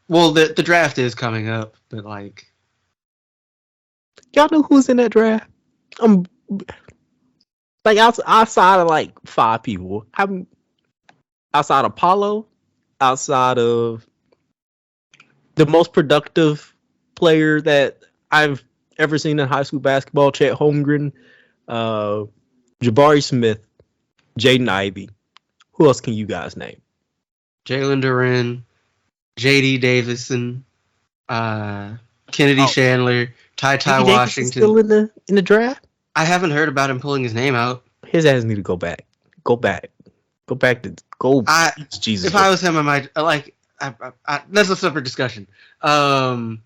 Well, the draft is coming up, but like, Y'all know who's in that draft? I'm like outside of like five people. I'm outside of Paulo, outside of the most productive player that I've ever seen in high school basketball, Chet Holmgren, uh, Jabari Smith, Jaden Ivey. Who else can you guys name? Jalen Duren, J.D. Davison, uh, Kennedy Oh, Chandler, Ty Ty J.D. Davis is Washington. still in the draft. I haven't heard about him pulling his name out. His ass need to go back. Go back. Go back to go I teach Jesus if what. I was him, I might like. That's a separate discussion. Um,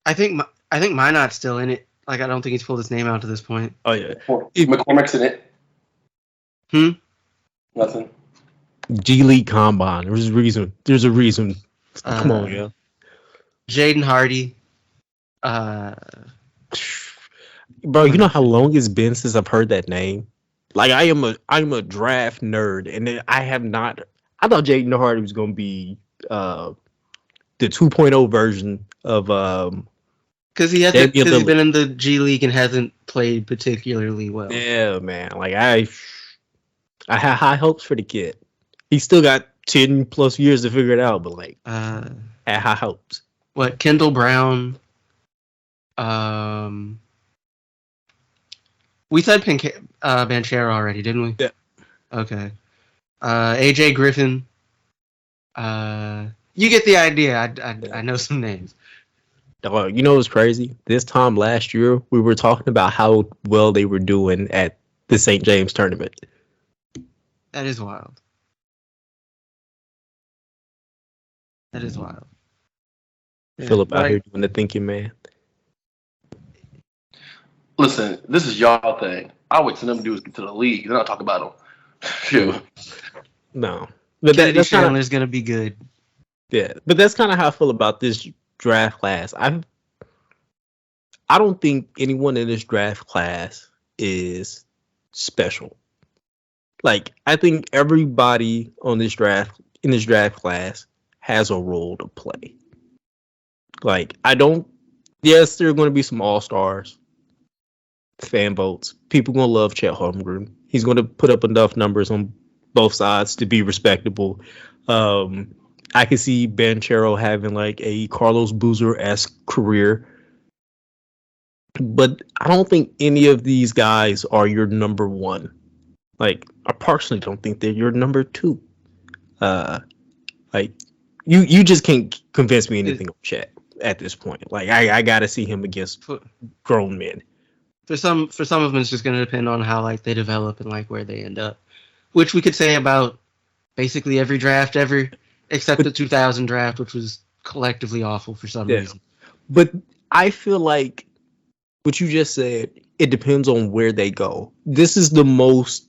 I think Minot's still in it. Like, I don't think he's pulled his name out to this point. Oh yeah. McCormick's in it. Hmm. Nothing. G League Combine. There's a reason. There's a reason. Come on, yeah. Jaden Hardy. Bro, you know how long it's been since I've heard that name? Like I'm a draft nerd, and I have not. I thought Jaden Hardy was gonna be the 2.0 version of Because he's been in the G League and hasn't played particularly well. Yeah, man. Like I had high hopes for the kid. He still got 10 plus years to figure it out, but like had high hopes. What, Kendall Brown? We said Banchero already, didn't we? Yeah. Okay. AJ Griffin. You get the idea. I know some names. You know what's crazy? This time last year, we were talking about how well they were doing at the St. James tournament. That is wild. That is wild. Yeah, Philip out here doing the thinking, man. Listen, this is y'all thing. I wait till them dudes get to the league, then I'll talk about them. Shoot. No. But that's Chandler's going to be good. Yeah, but that's kind of how I feel about this draft class. I don't think anyone in this draft class is special. Like, I think everybody in this draft class has a role to play. Like, yes, there are going to be some all-stars, fan votes. People going to love Chet Holmgren. He's going to put up enough numbers on both sides to be respectable. I can see Banchero having like a Carlos Boozer-esque career. But I don't think any of these guys are your number one. Like, I personally don't think they're your number two. Like, you just can't convince me anything on Chet at this point. Like, I gotta see him against grown men. For some of them, it's just gonna depend on how like they develop and like where they end up, which we could say about basically every draft ever, except the 2000 draft, which was collectively awful for some reason. But I feel like what you just said, it depends on where they go. This is the most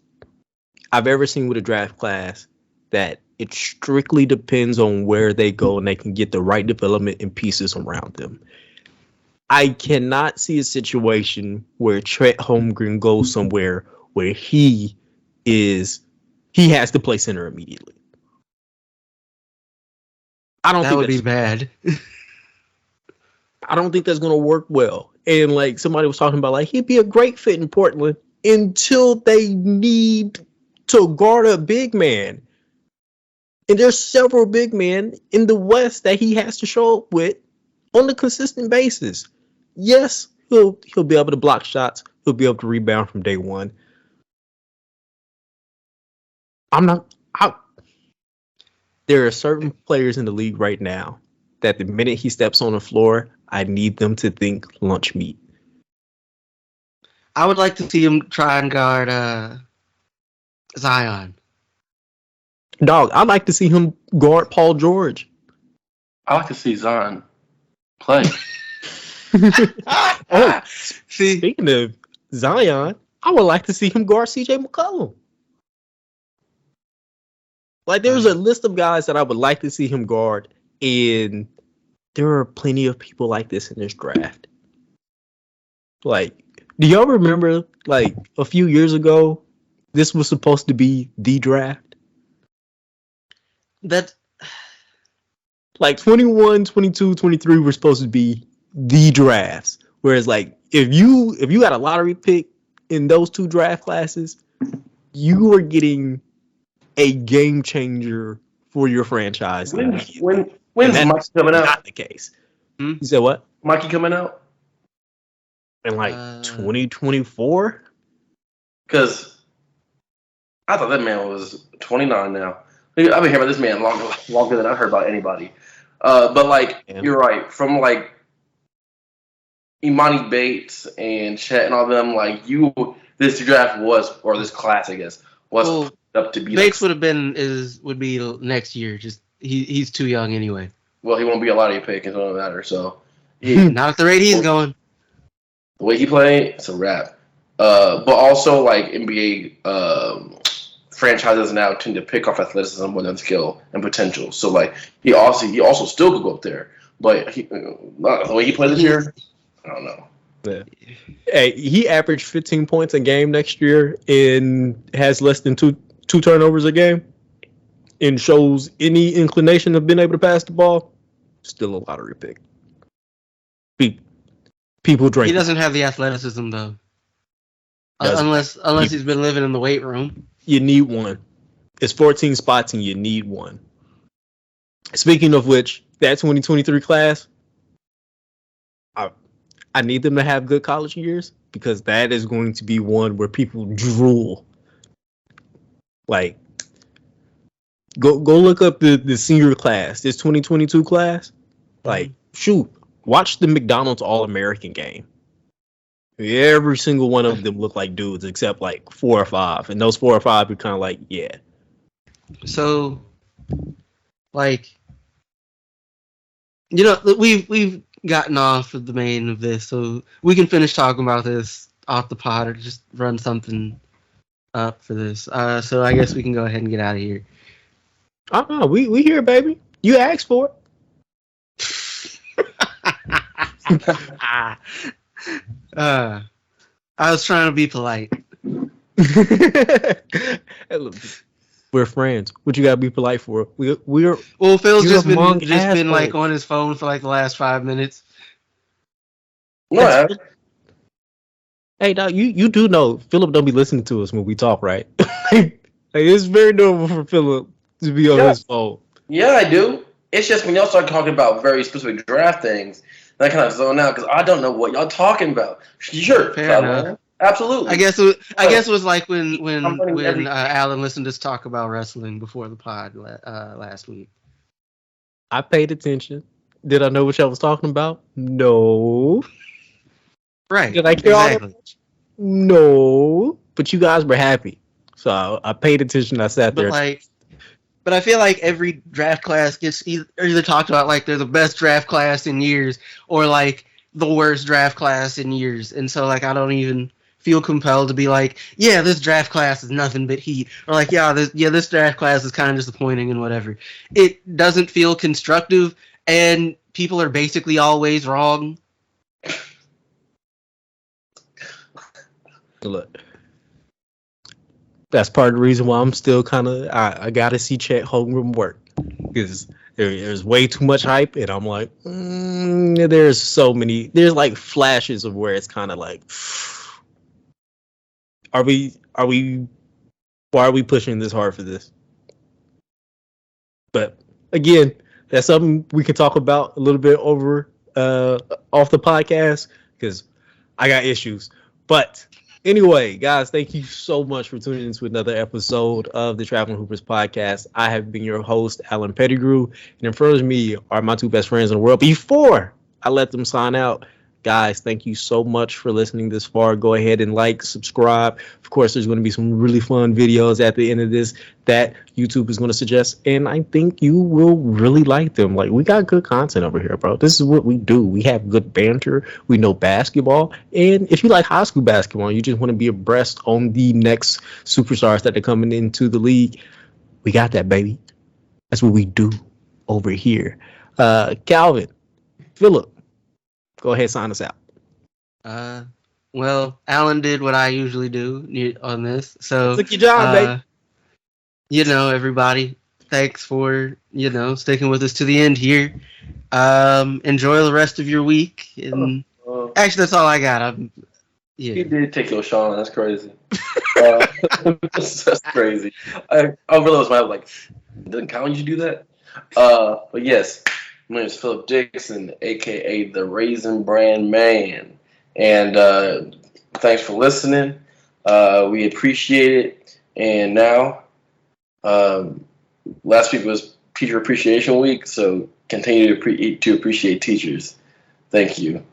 I've ever seen with a draft class that it strictly depends on where they go and they can get the right development and pieces around them. I cannot see a situation where Chet Holmgren goes somewhere where he has to play center immediately. I don't think that would be bad. I don't think that's going to work well. And like somebody was talking about, like he'd be a great fit in Portland until they need to guard a big man. And there's several big men in the West that he has to show up with on a consistent basis. Yes, he'll be able to block shots. He'll be able to rebound from day one. There are certain players in the league right now that the minute he steps on the floor, I need them to think lunch meat. I would like to see him try and guard Zion. Dog, I'd like to see him guard Paul George. I like to see Zion play. Oh, speaking of Zion, I would like to see him guard CJ McCollum. Like, there's a list of guys that I would like to see him guard, and there are plenty of people like this in this draft. Like, do y'all remember, like, a few years ago, this was supposed to be the draft? like 21, 22, 23 were supposed to be the drafts. Whereas like if you got a lottery pick in those two draft classes, you are getting a game changer for your franchise. When's And that's Mikey coming out? not the case. Hmm? You said what? Mikey coming out? In like 2024? Because I thought that man was 29 now. I've been hearing about this man longer than I've heard about anybody. But like, Yeah. you're right. From like Imani Bates and Chet and all them, like this draft was, or this class, I guess, was Well, up to be. Bates like, would be next year. Just he's too young anyway. well, he won't be a lottery pick. It doesn't matter. So Not at the rate he's going. the way he played, it's a wrap. But also like NBA franchises now tend to pick off athleticism more than skill and potential. So like he also still could go up there, but the way he played this year, I don't know. Yeah. Hey, he averaged 15 points a game next year and has less than two turnovers a game and shows any inclination of being able to pass the ball. Still a lottery pick. People drink. He doesn't have the athleticism though. Doesn't. Unless he's been living in the weight room. You need one. It's 14 spots and you need one. Speaking of which, that 2023 class, I need them to have good college years because that is going to be one where people drool. Like, go look up the senior class, this 2022 class. Like, shoot, watch the McDonald's All-American game. Every single one of them look like dudes except like 4 or 5, and those 4 or 5 are kind of like, yeah. So, like, we've gotten off of the main of this, so we can finish talking about this off the pod or just run something up for this. So I guess we can go ahead and get out of here. We here, baby. You asked for I was trying to be polite. it. Hey, look, we're friends. What you gotta be polite for? We're Well, Phil's You're just among been like assholes. on his phone for like the last 5 minutes. No, Hey, dog, you do know Philip don't be listening to us when we talk, right? Like, it's very normal for Philip to be on Yeah. his phone. yeah, I do. It's just when y'all start talking about very specific draft things, that kind of zone out because I don't know what y'all talking about. Sure, Fair enough. Absolutely. I guess it was like when I'm running every- Alan listened to us talk about wrestling before the pod last week. I paid attention. Did I know what y'all was talking about? No. Right. Did I care all that Exactly. much? No. But you guys were happy. So I paid attention. I sat there. But I feel like every draft class gets either talked about like they're the best draft class in years or like the worst draft class in years. And so like I don't even feel compelled to be like, yeah, this draft class is nothing but heat. Or like, this draft class is kind of disappointing and whatever. It doesn't feel constructive and people are basically always wrong. Look, that's part of the reason why I'm still kind of I gotta see Chet Holmgren work because there's way too much hype, and I'm like, there's like flashes of where it's kind of like, why are we pushing this hard for this? But again, that's something we can talk about a little bit over off the podcast because I got issues, but. Anyway, guys, thank you so much for tuning in to another episode of the Traveling Hoopers podcast. I have been your host, Alan Pettigrew, and in front of me are my two best friends in the world. Before I let them sign out, guys, thank you so much for listening this far. Go ahead and like, subscribe. Of course, there's going to be some really fun videos at the end of this that YouTube is going to suggest, and I think you will really like them. Like, we got good content over here, bro. This is what we do. We have good banter. We know basketball, and if you like high school basketball, you just want to be abreast on the next superstars that are coming into the league, we got that, baby. That's what we do over here. Calvin, Philip, go ahead, sign us out. Well, Alan did what I usually do on this. So Took your job, baby. everybody, thanks for sticking with us to the end here. Enjoy the rest of your week. And actually, that's all I got. He did take your Sean. That's crazy. That's crazy. I realized my like doesn't count when you do that. But yes, my name is Philip Dixon, aka the Raisin Brand Man, and thanks for listening. We appreciate it. And now, last week was Teacher Appreciation Week, so continue to appreciate teachers. Thank you.